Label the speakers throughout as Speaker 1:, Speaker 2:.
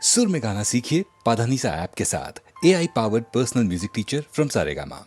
Speaker 1: सुर में गाना सीखिए पाधानीसा ऐप के साथ। AI powered personal music teacher from Saregama.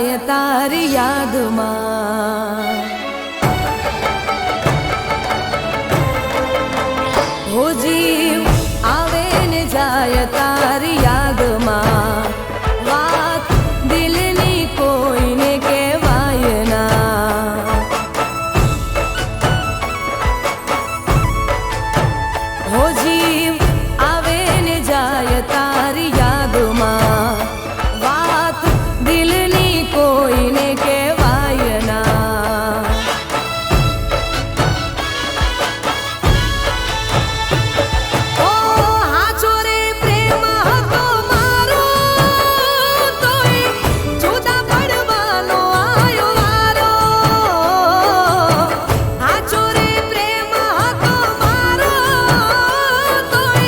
Speaker 2: જાય તારી યાદમાં હો જીવ આવે ને જાય તારી યાદમાં વાત દિલની કોઈને કહેવાય ના હો જીવ આવે ને જાય તારી યાદમાં વાત દિલની કોઈને કહેવાય ના ઓ હાચો રે પ્રેમ હતો મારો તોય જુદા પડવાનો આયો વારો હાચો રે પ્રેમ હતો મારો તોય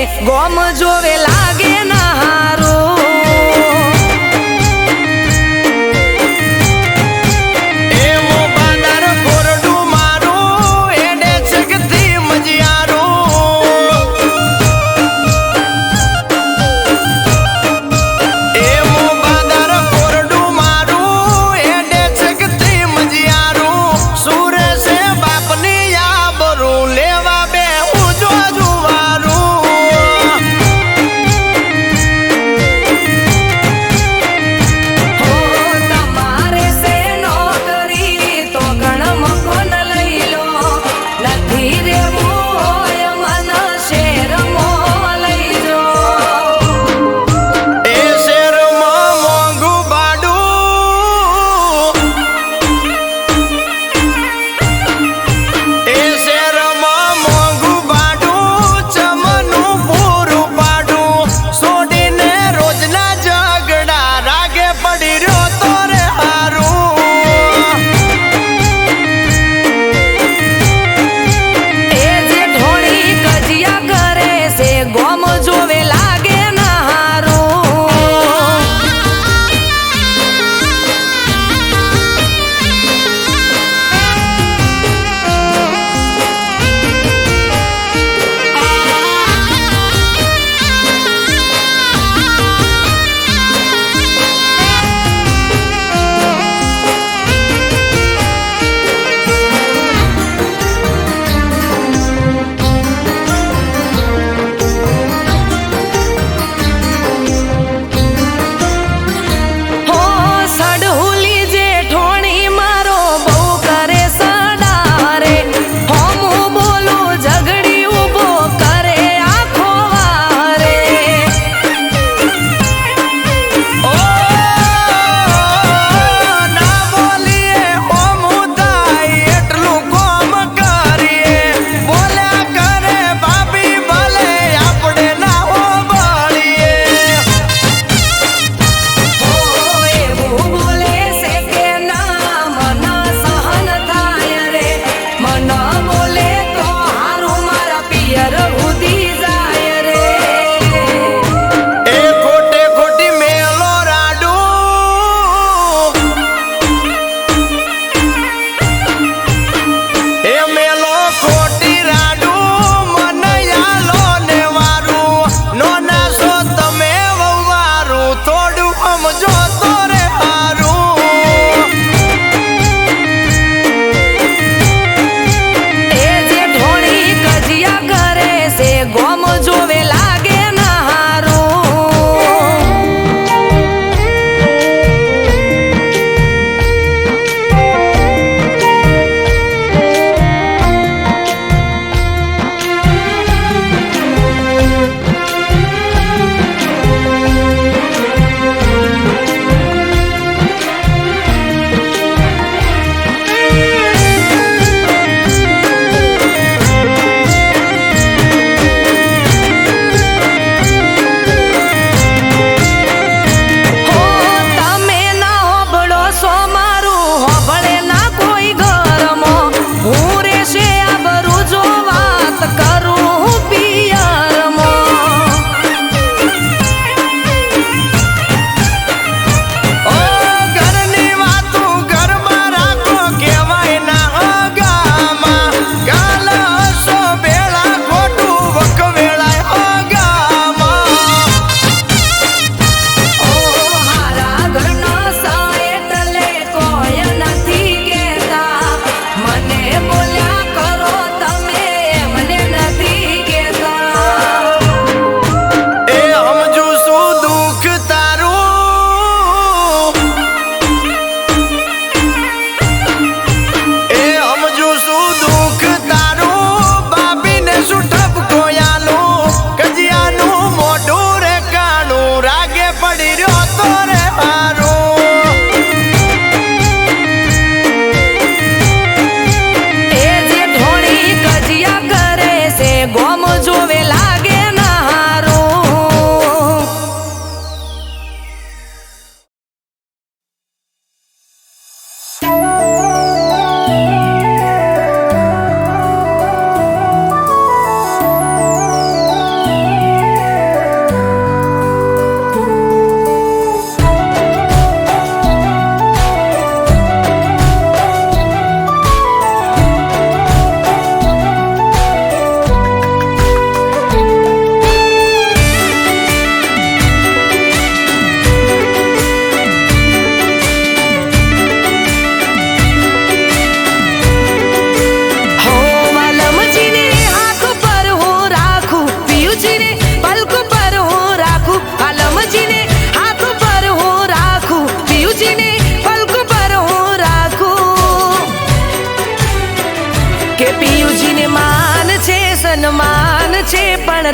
Speaker 2: ગોમ જોવે લાગે ના હારો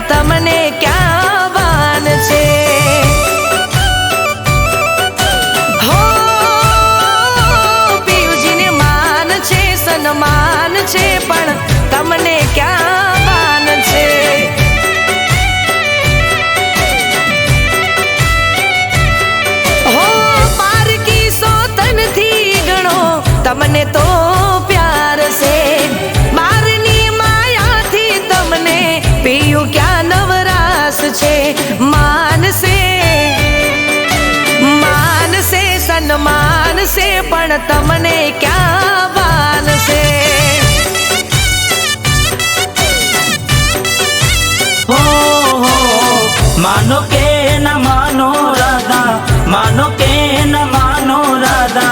Speaker 2: તમને ક્યાં બાન છે. હો પિયુજીને માન છે, સન્માન છે, પણ તમને ક્યાં બાન છે. હો પારકી સોતનથી ગણો તમને તો પ્યાર છે. બારની માયાથી તમને પિયું ક્યાં નવરાશ છે. માનસે માનસે સન્માન છે, પણ તમને ક્યાં બાન છે.
Speaker 3: मानो के न मानो राधा, मानो के न मानो राधा,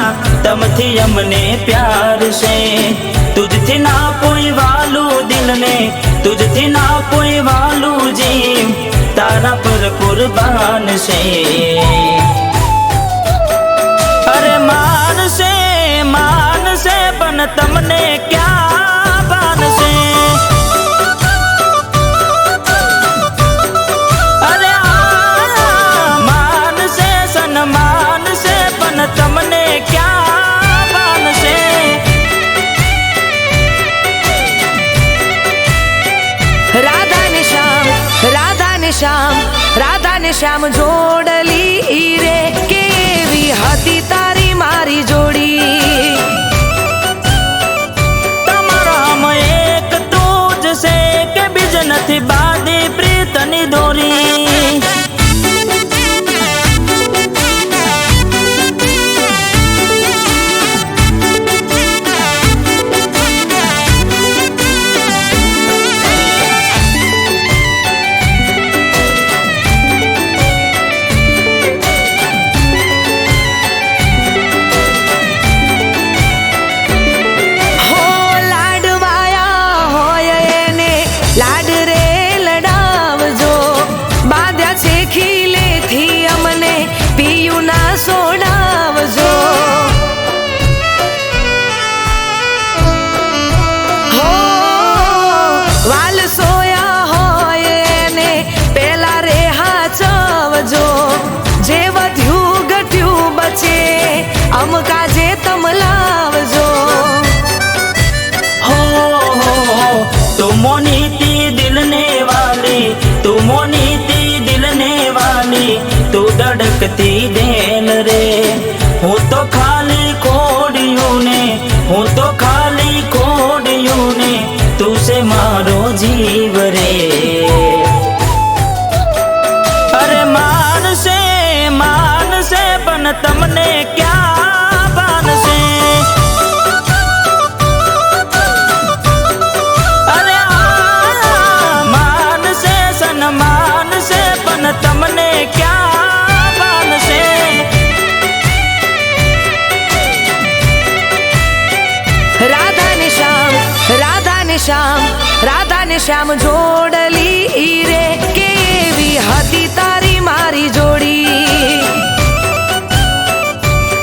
Speaker 3: तमथी अमने प्यार से. तुझथी ना कोई वालू दिल ने, तुझथी ना कोई वालू जीव, तारा पर कुर्बान से. अरे मान से पण तमने क्या बान से. તમને ક્યાં બાન છે.
Speaker 2: રાધા ને શ્યામ, રાધા ને શ્યામ, રાધા ને શ્યામ જોડલી રે, કેવી હતી તારી મારી જોડી.
Speaker 3: તમારામાં એક તું જ છે કે બીજ નથી બાંધી પ્રીતની દોરી.
Speaker 2: સોડાવજો હો વાલ સોયા હોય ને પેલા રે હાચવજો. જે વધ્યું ઘટ્યું બચે અમકા જે તમ લાવજો.
Speaker 3: हो तुम मोनीती दिल ने वाली, तुम मोनीती दिल ने वाली, तू धड़कती देन रे. હું તો ખાલી ખોડિયું ને, હું તો ખાલી ખોડિયું ને, તું છે મારો જીવ રે. અરે માનસે પણ તમને ક્યાં બાન છે. અરે માનસે સન્માન છે, પણ તમને ક્યાં બાન છે.
Speaker 2: રાધા ને શ્યામ, રાધા ને શ્યામ, રાધા ને શ્યામ જોડલી રે, કેવી હતી તારી મારી જોડી.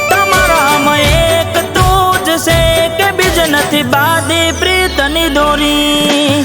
Speaker 3: તમારામાં એક તું જ છે કે બીજ નથી બાંધી પ્રીતની દોરી.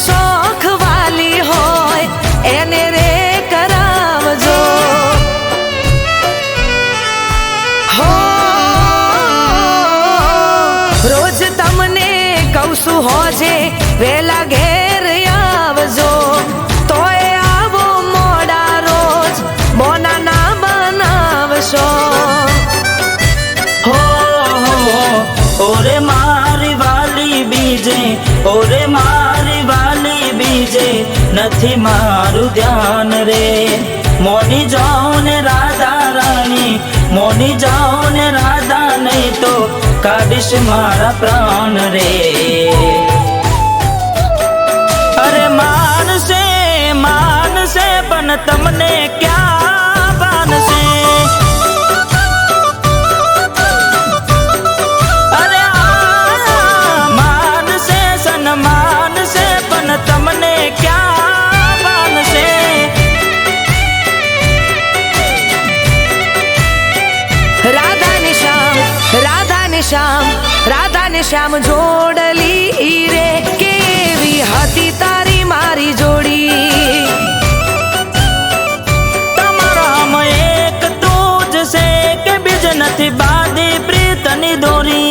Speaker 2: શોખ વાલી હોય એને રે કરાવજો. હો રોજ તમને કહું છું હોજે વેલા ઘેર આવજો. તોય આવો મોડા રોજ બોના ના બનાવશો.
Speaker 3: हो ओरे मारी वाली बीजे, ओरे मारी वाली बीजे, નથી મારું ધ્યાન રે. મોની જાઉં ને રાધા મોની જાઓ ને રાધા નહીં તો કાઢીશ મારા પ્રાણ રે. અરે માનશે માનશે પણ તમને ક્યાં માનશે. અરે માનશે સન્માન છે પણ તમને ક્યાં માનશે.
Speaker 2: રાધા ને શ્યામ રાધા ને શ્યામ રાધા ને શ્યામ જોડલી રે કેવી હતી તારી મારી જોડી.
Speaker 3: તમારામાં એક તું જ છે કે બીજ નથી બાંધી પ્રીતની દોરી.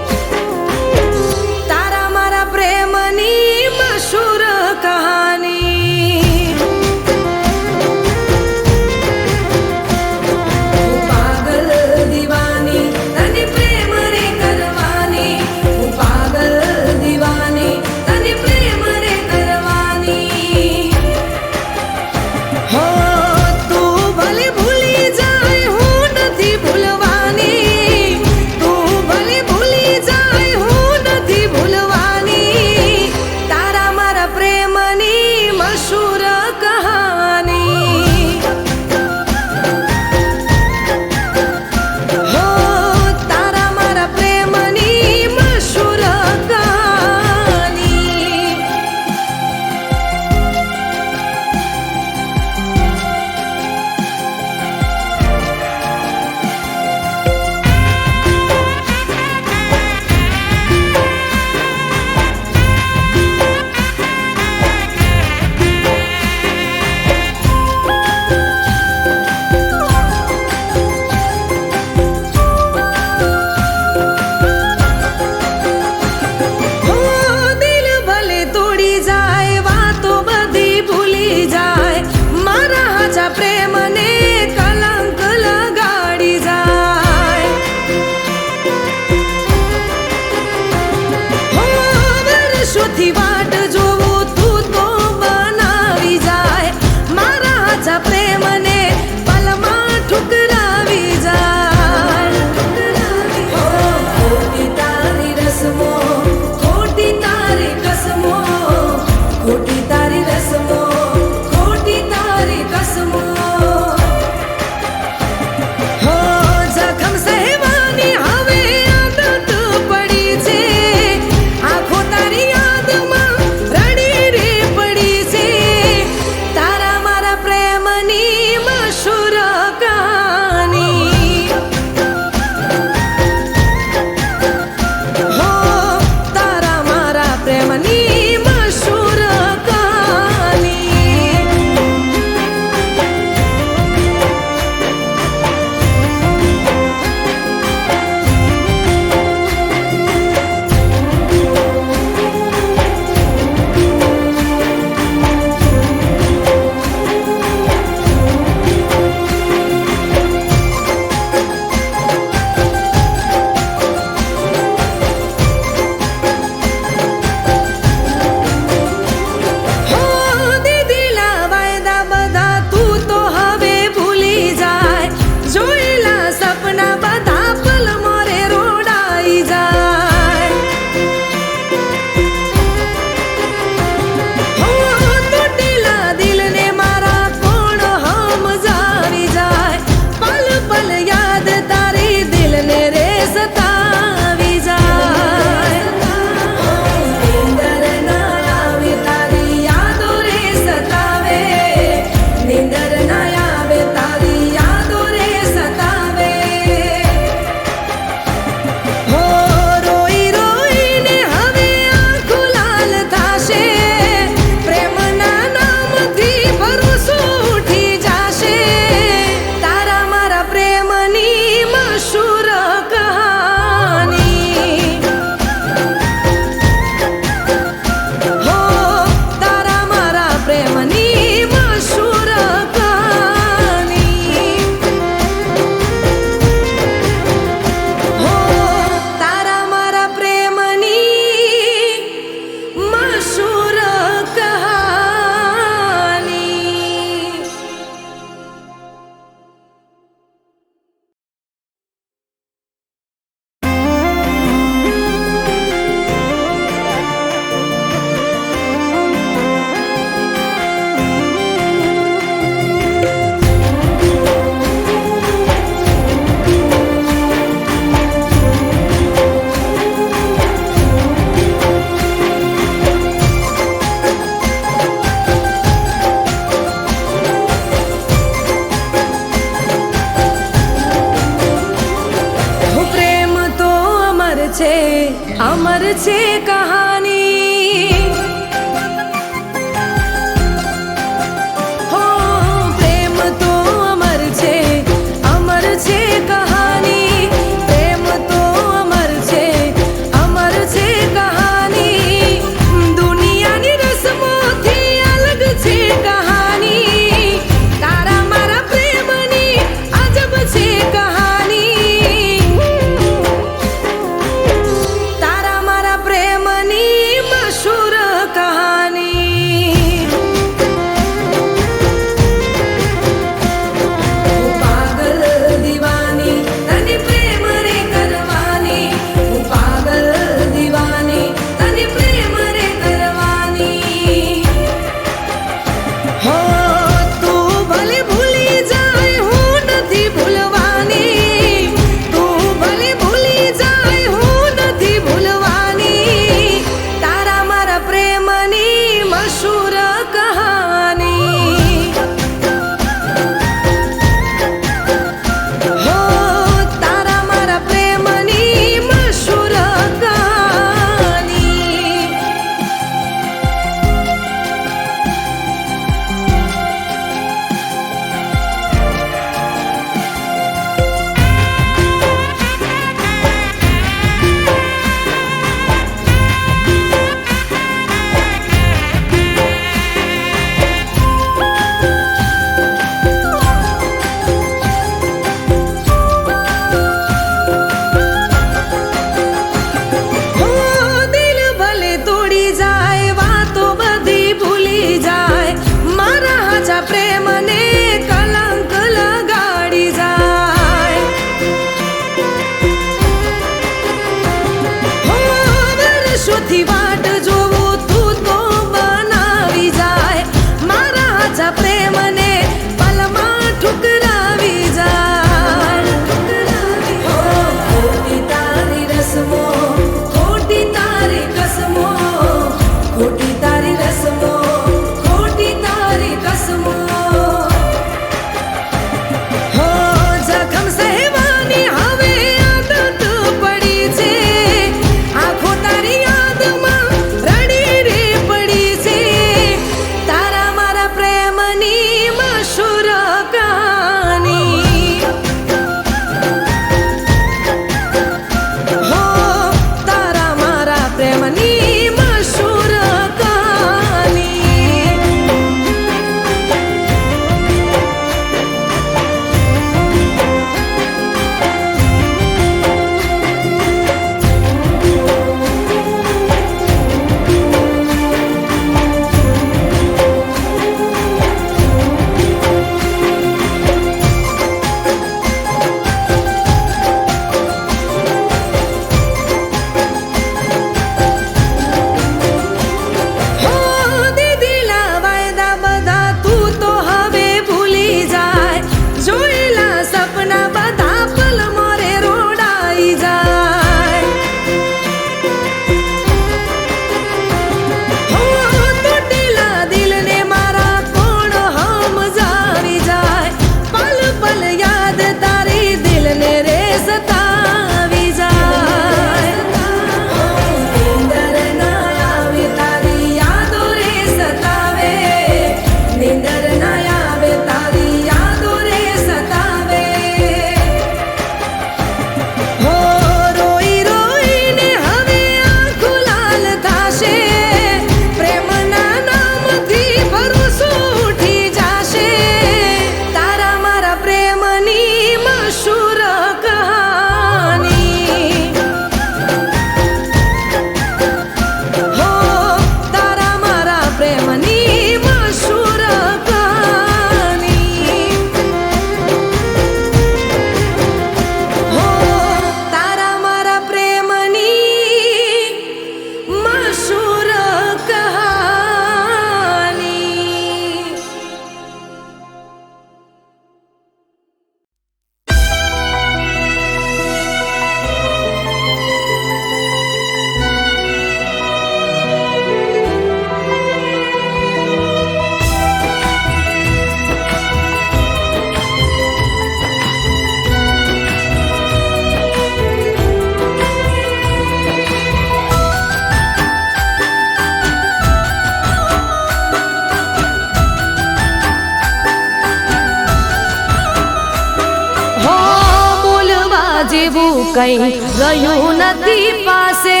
Speaker 2: કઈ રહ્યું નથી પાસે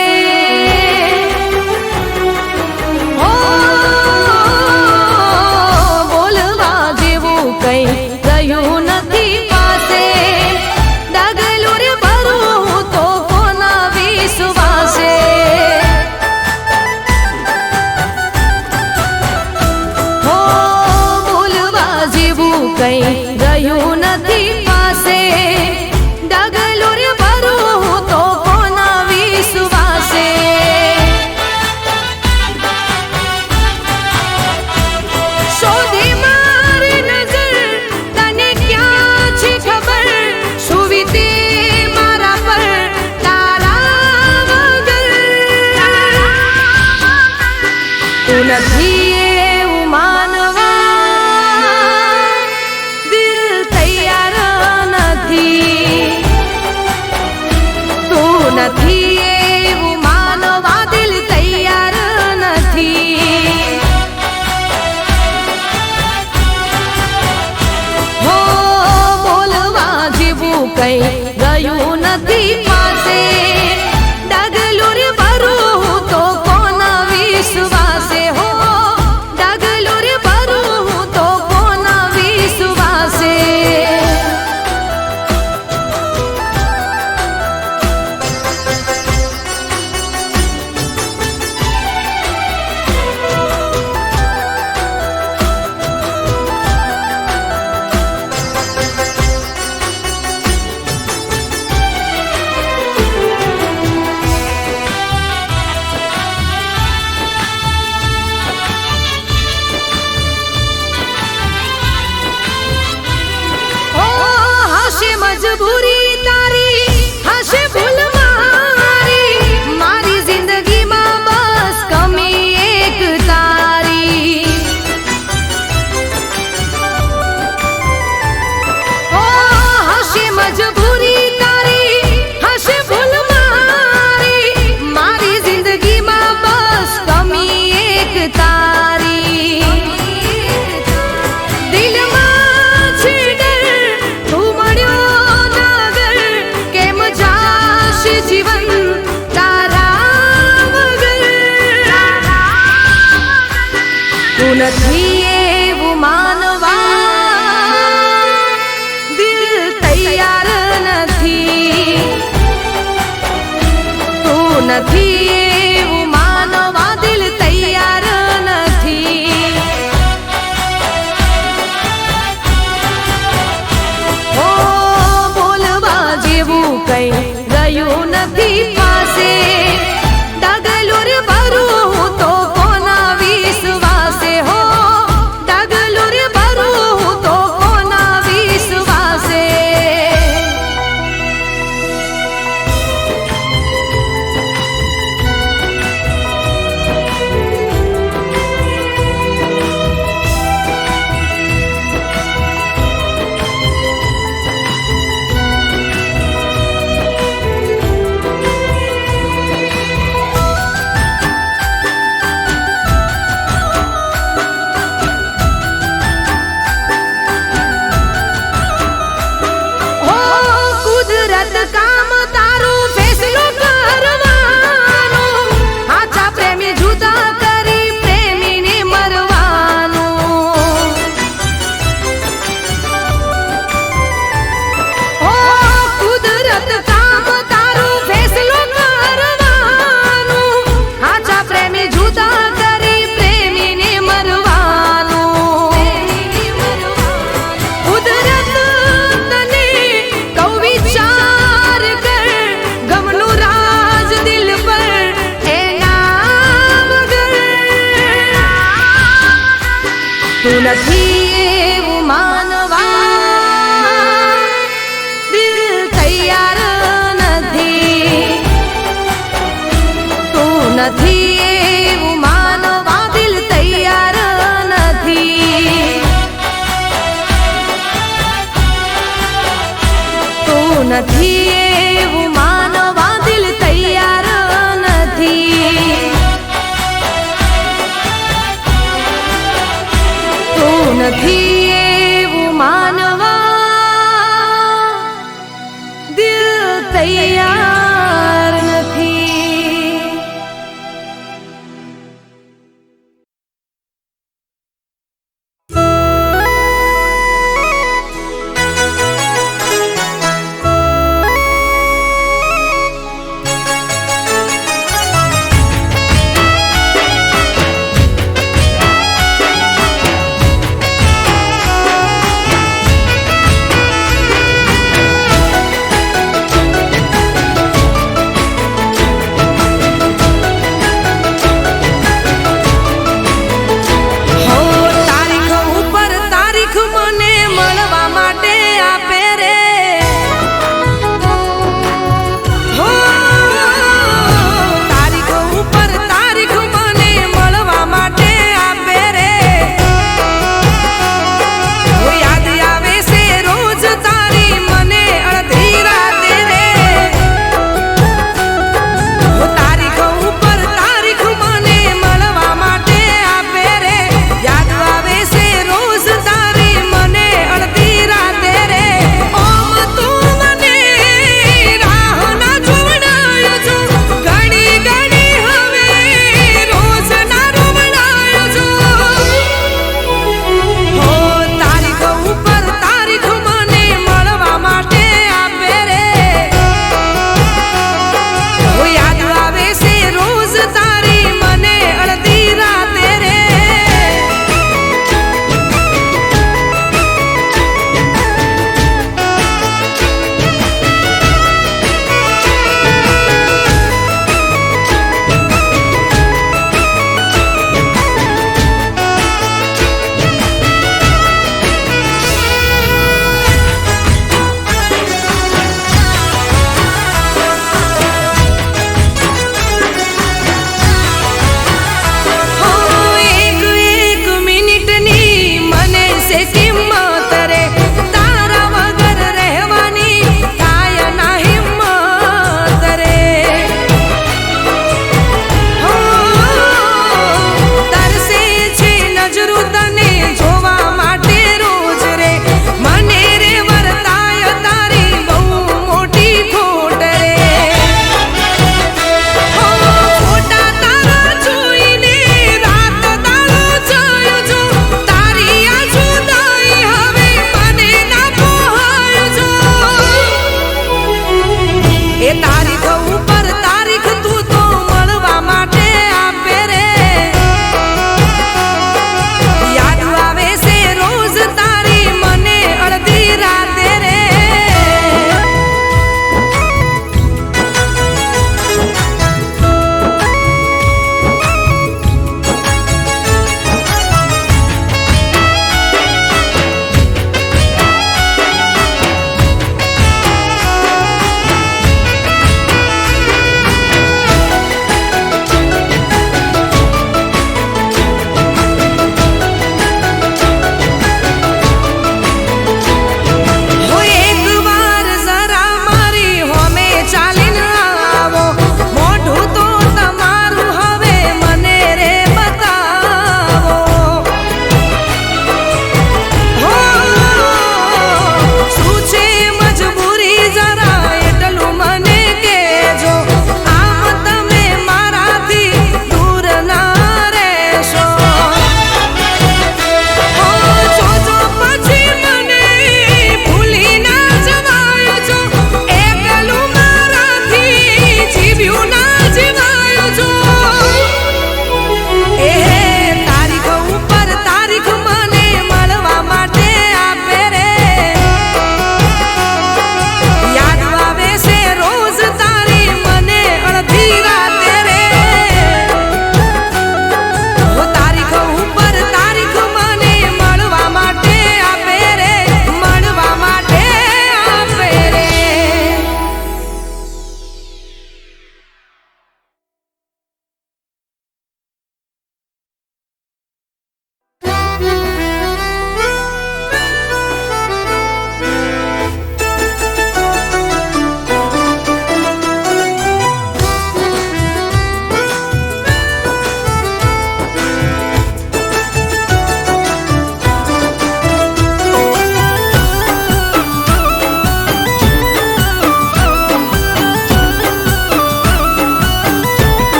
Speaker 2: ઓ બોલવા જેવું કઈ રહ્યું નથી પાસે ડગલું રે ભરું તો કોના વિશ્વાસે હો બોલવા જેવું કઈ રહ્યું નથી પાસે ડગલું રે ભરું તો કોના વિશ્વાસે શોધી મારી નજર તને ક્યાં છે ખબર શું વીતે મારા પર તારા વગર તું નથી એવું માનવા દિલ તૈયાર નથી તું નથી એવું માનવા દિલ તૈયાર નથી હો બોલવા જેવું કઈ રહ્યું નથી પાસે ડગલું રે ભરું તો કોના વિશ્વાસે હો ડગલું રે ભરું તો કોના વિશ્વાસે ઓ હશે મજબૂરી તારી હશે ભૂલ મારી મારી જિંદગીમાં બસ કમી એક તારી ઓ હશે મજબૂરી તારી હશે ભૂલ મારી મારી જિંદગીમાં બસ કમી એક તારી દિલમાં છે ડર તું મળ્યો નગર કેમ જાશે જીવન તારા વગર તું નથી એવું માનવા દિલ તૈયાર નથી તું નથી એવું માનવા દિલ તૈયાર નથી ઓ બોલવા જેવું કઈ રહ્યું નથી પાસે ડગલું રે ભરું તો કોના વિશ્વાસે હો ડગલું રે ભરું તો કોના વિશ્વાસે હો કુદરત કામ તારું ફેસલો કરવાનો આછા પ્રેમી જુદા કરી પ્રેમીને મરવાનું હો કુદરત કામ તારું ફેસલો કરવાનું આછા પ્રેમી જુદા કરી પ્રેમીને મરવાનું કુદરત તને કહું વિચાર કર ગમનું રાજ દિલ પર એના વગર તું નથી એવું માનવા દિલ તૈયાર નથી તું નથી એવું માનવા દિલ તૈયાર નથી તું નથી એવું માનવા દિલ તૈયાર નથી તું નથી એવું માનવા દિલ તૈયાર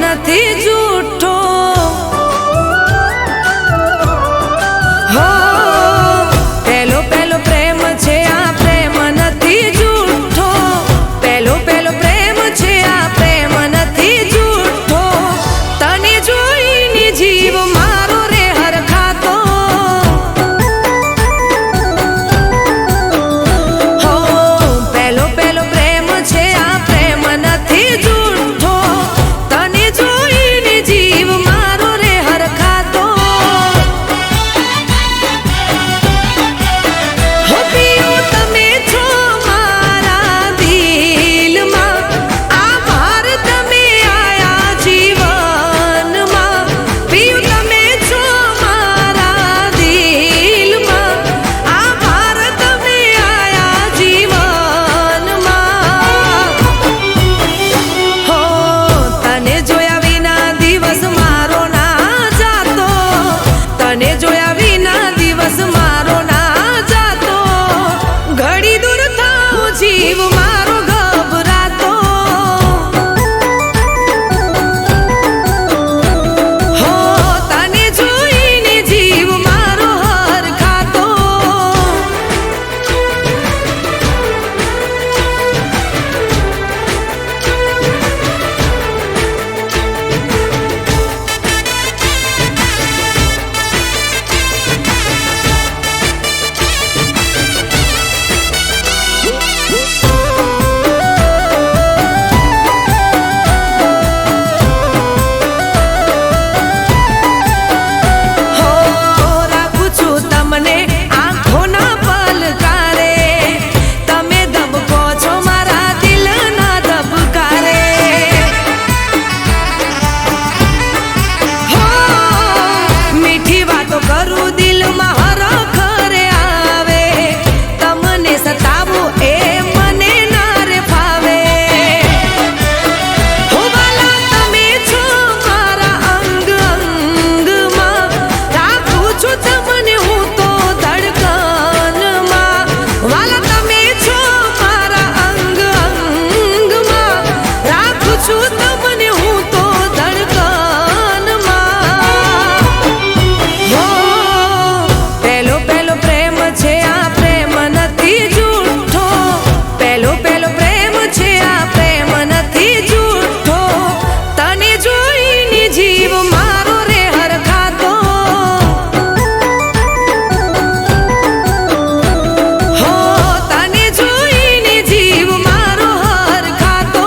Speaker 2: નથી જૂઠો. હો પહેલો પહેલો પ્રેમ છે આ પ્રેમ નથી જૂઠો. પહેલો પહેલો પ્રેમ છે આ પ્રેમ નથી જૂઠો. તને જોઈને જીવ મારો રે હરખાતો. હો પહેલો પહેલો પ્રેમ છે આ પ્રેમ નથી જૂઠો. તને જોઈને જીવ મારો રે હરખાતો. હો પિયું તમે છો મારા દિલમાં. આભાર તમે આયા જીવનમાં. પિયું તમે છો મારા દિલમાં. આભાર તમે આયા જીવનમાં. હો તને જોયા વિના દિવસ મારો ના જાતો. તને જોયા વિના દિવસ મારો ના જાતો. ઘડી દૂર થાવ જીવ મારો ગભરાતો. હો તને જોઈને જીવ મારો હરખાતો. હો રાખું છું તમને આંખોના પલકારે. તમે ધબકો છો મારા દિલના ધબકારે. હો મીઠી વાતો કરું દિલમાં હરખરે આવે. તમને સતાવું એ મને ના રે ફાવે. હો વાલા તમે છો મારા અંગ અંગમાં. રાખું છું તમને હું તો ધડકનમાં. વાલા તમે છો મારા અંગ અંગમાં. રાખું છું તમને હું તો ધડકનમાં. હો પહેલો પહેલો પ્રેમ છે આ પ્રેમ નથી જૂઠો. પહેલો પહેલો પ્રેમ છે આ પ્રેમ નથી જૂઠો. તને જોઈને જીવ મારો રે હરખાતો. હો તને જોઈને જીવ મારો હરખાતો.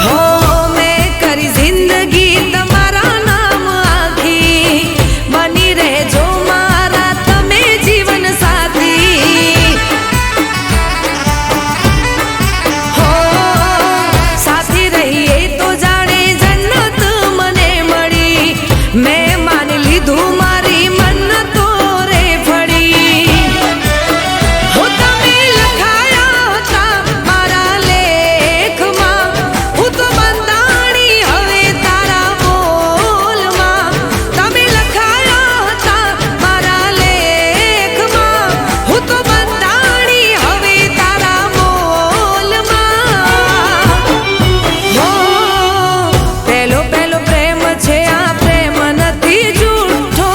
Speaker 2: હો મેં કરી જિંદગી તમારા નામ આખી. બની રહેજો મારા તમે જીવન સાથી. હો સાથી રહીએ તો જાણે જન્નત મને મળી. મેં માની લીધું મારી મન્નતો રે ફળી. હો તમે લખાયા હતા મારા લેખમાં. હું તો બંધાણી હવે તારા બોલમાં. તમે લખાયા હતા મારા લેખમાં. હું તો બંધાણી હવે તારા બોલમાં. હો પહેલો પહેલો પ્રેમ છે આ પ્રેમ નથી જૂઠો.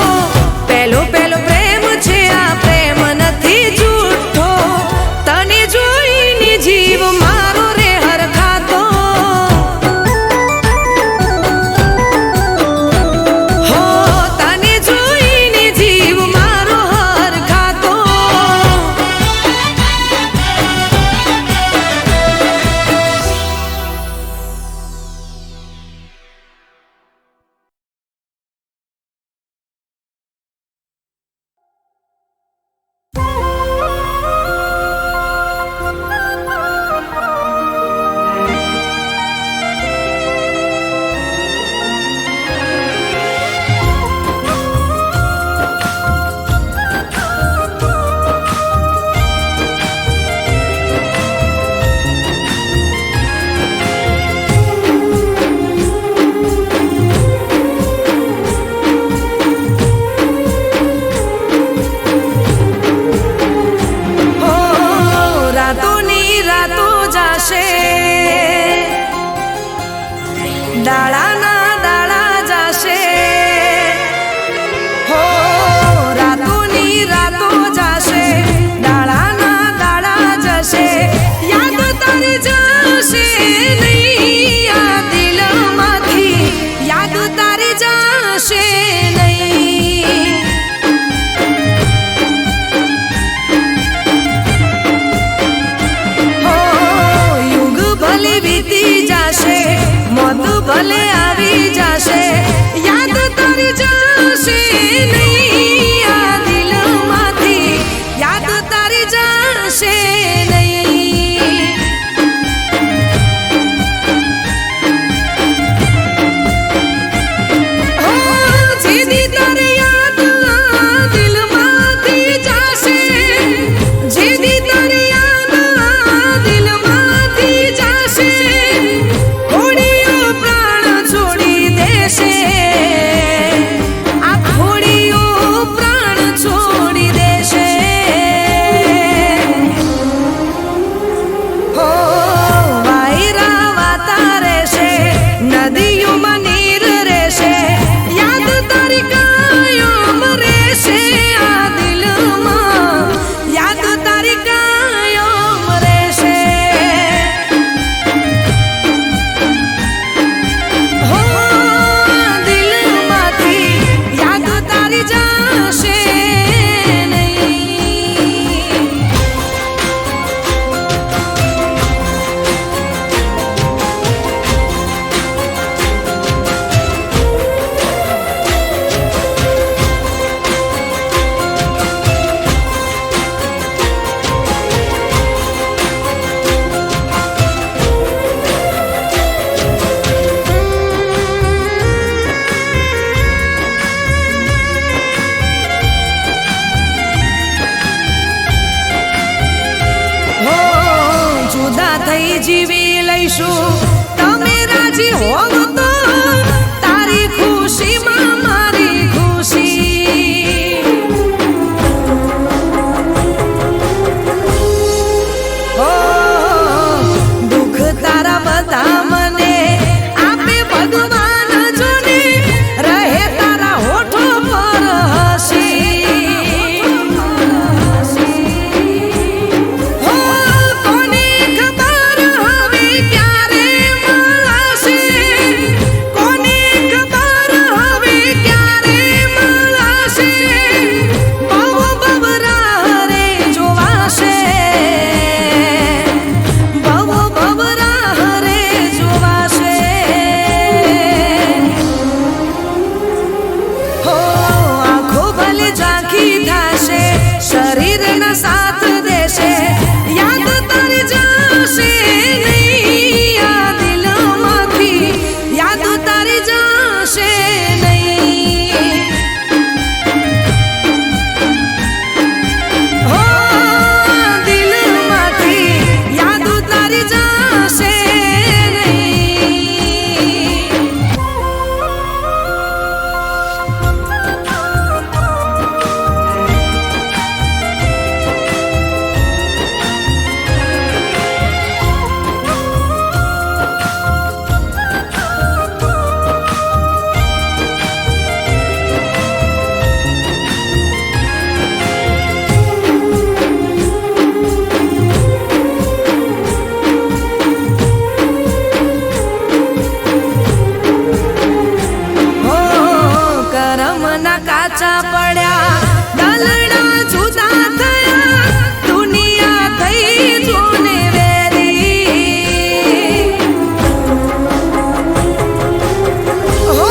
Speaker 2: થઈ જીવી લઈશું તમે રાજી હોવ તો તારી ખુશીમાં મારી ખુશી ઓ દુઃખ તારા બધા મને આપે ભગવાન જોને રહે તારા હોઠો પર હસી હો કોને ખબર હવે ક્યારે મળશે કોને ખબર હવે ક્યારે મળશે બહુ બબરા રે જોવાશે બહુ બબરા રે જોવાશે હો આંખો ભલે ઝાંખી થાશે શરીરના સાથ દેશે યાદ તારી જશે નહીં આ દિલમાંથી યાદ તારી જશે નહીં હો દિલમાંથી યાદ તારી જશે નહીં હો કરમના કાચા પડ્યા દલડા જુદા થયા દુનિયા થઈ જોને વેરી હો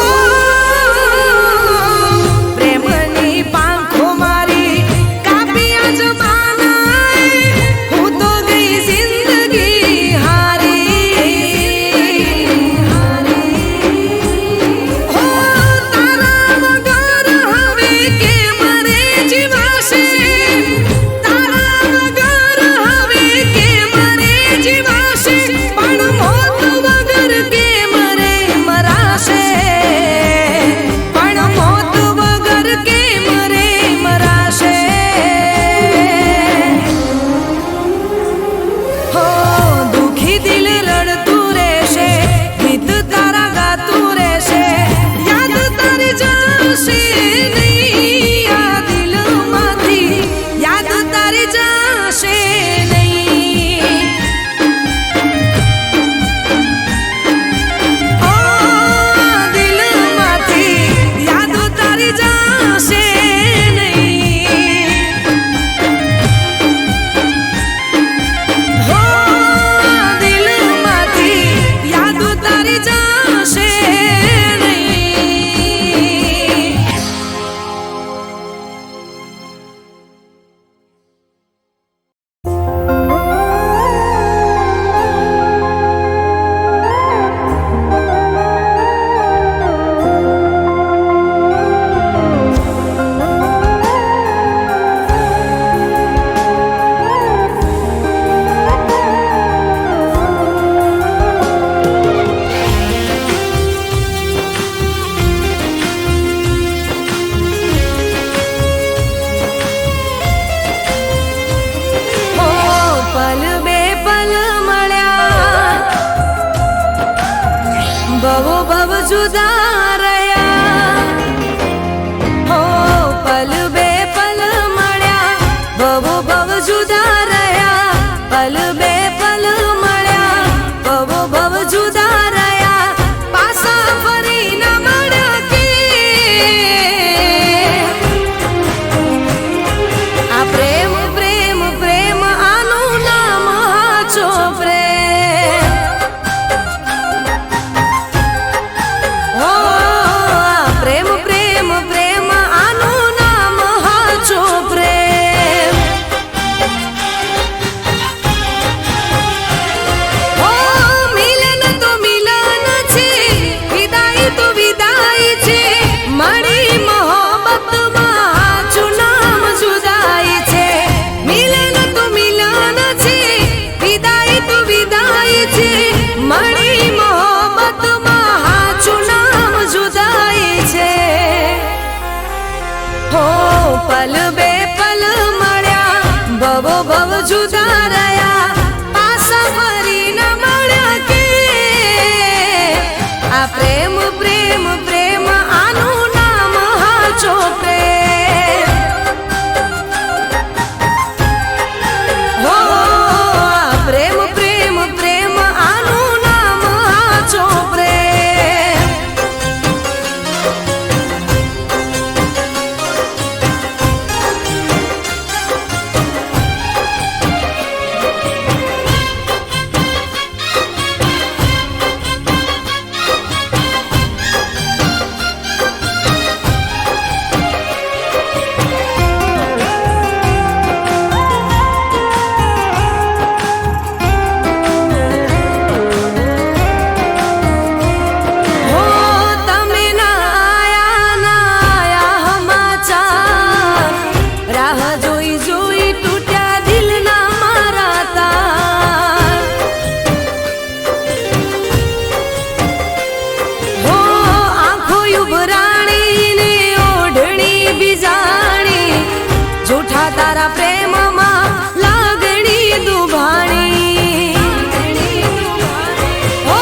Speaker 2: પ્રેમની પાંખો મારી કાપી આજ માનાય હું તો ગઈ જિંદગી હારી હો તારા વગર હવે કેમ રે જીવાશે તારા વગર હવે કેમ રે જીવાશે પણ મોત વગર કેમ રે મરાશે પણ મોત વગર કેમ રે મરાશે હો દુખી દિલ રડતું રહેશે ગીત તારા ગાતું રહેશે યાદ તારી જશે નહીં આ દિલમાંથી યાદ તારી જશે નહીં ઓ દિલમાંથી યાદ તારી જશે નહીં હો દિલમાંથી યાદ તારી જશે નહીં હો પલ બે પલ મળ્યા ભવો ભવ જુદા રહ્યા પાછા ફરી ન મળ્યા કે આ પ્રેમ પ્રેમ પ્રેમ આનું નામ હાચો પ્રેમ હો આ પ્રેમ પ્રેમ પ્રેમ આનું નામ હાચો પ્રેમ હો તમે ના આયા ના આયા સમાચાર રાહ જોઈ જોઈ તૂટ્યા દિલના મારા તાર હો આંખો ઉભરાણી ને ઓઢણી બીજાણી જૂઠા તારા પ્રેમમાં લાગણી દુભાણી હો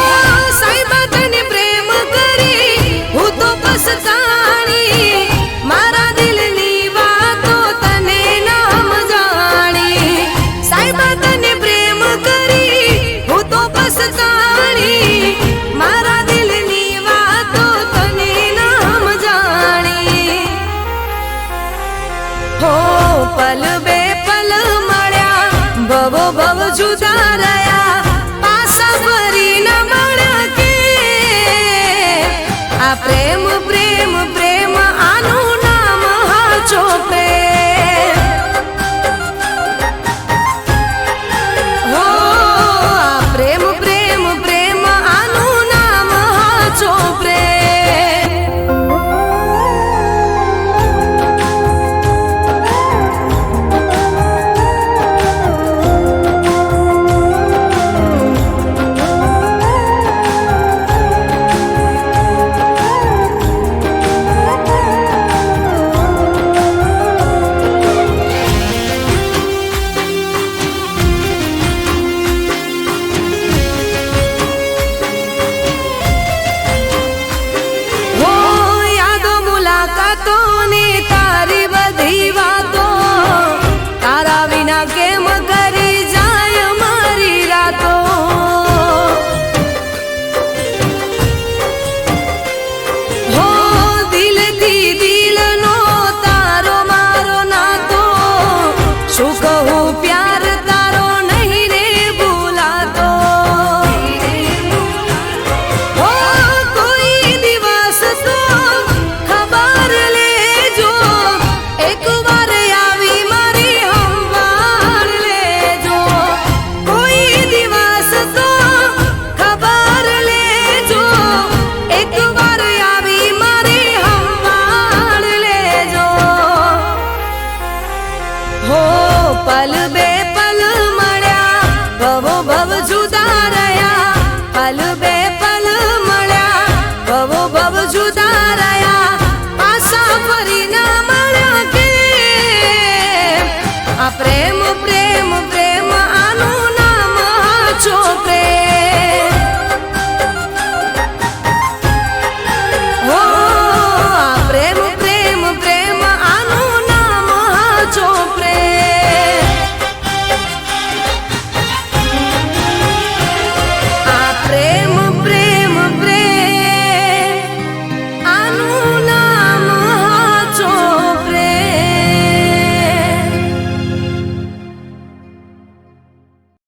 Speaker 2: સાહેબા તને પ્રેમ કરી હું તો પછતાણી મારા દિલની વાતો તને નામ જાણી સાહેબા તને પ્રેમ કરી હું તો પછતાણી મારા દિલની વાતો તને નામ જાણી હો પલ બે પલ મળ્યા ભવો ભવ જુદા રહ્યા પાછા ફરી ન મળ્યા કે આ પ્રેમ પ્રેમ પ્રેમ આનું નામ હાચો પ્રેમ હો આ પ્રેમ પ્રેમ પ્રેમ આનું નામ હાચો પ્રેમ હો યાદો મુલાકાતો ને તારી બધી વાત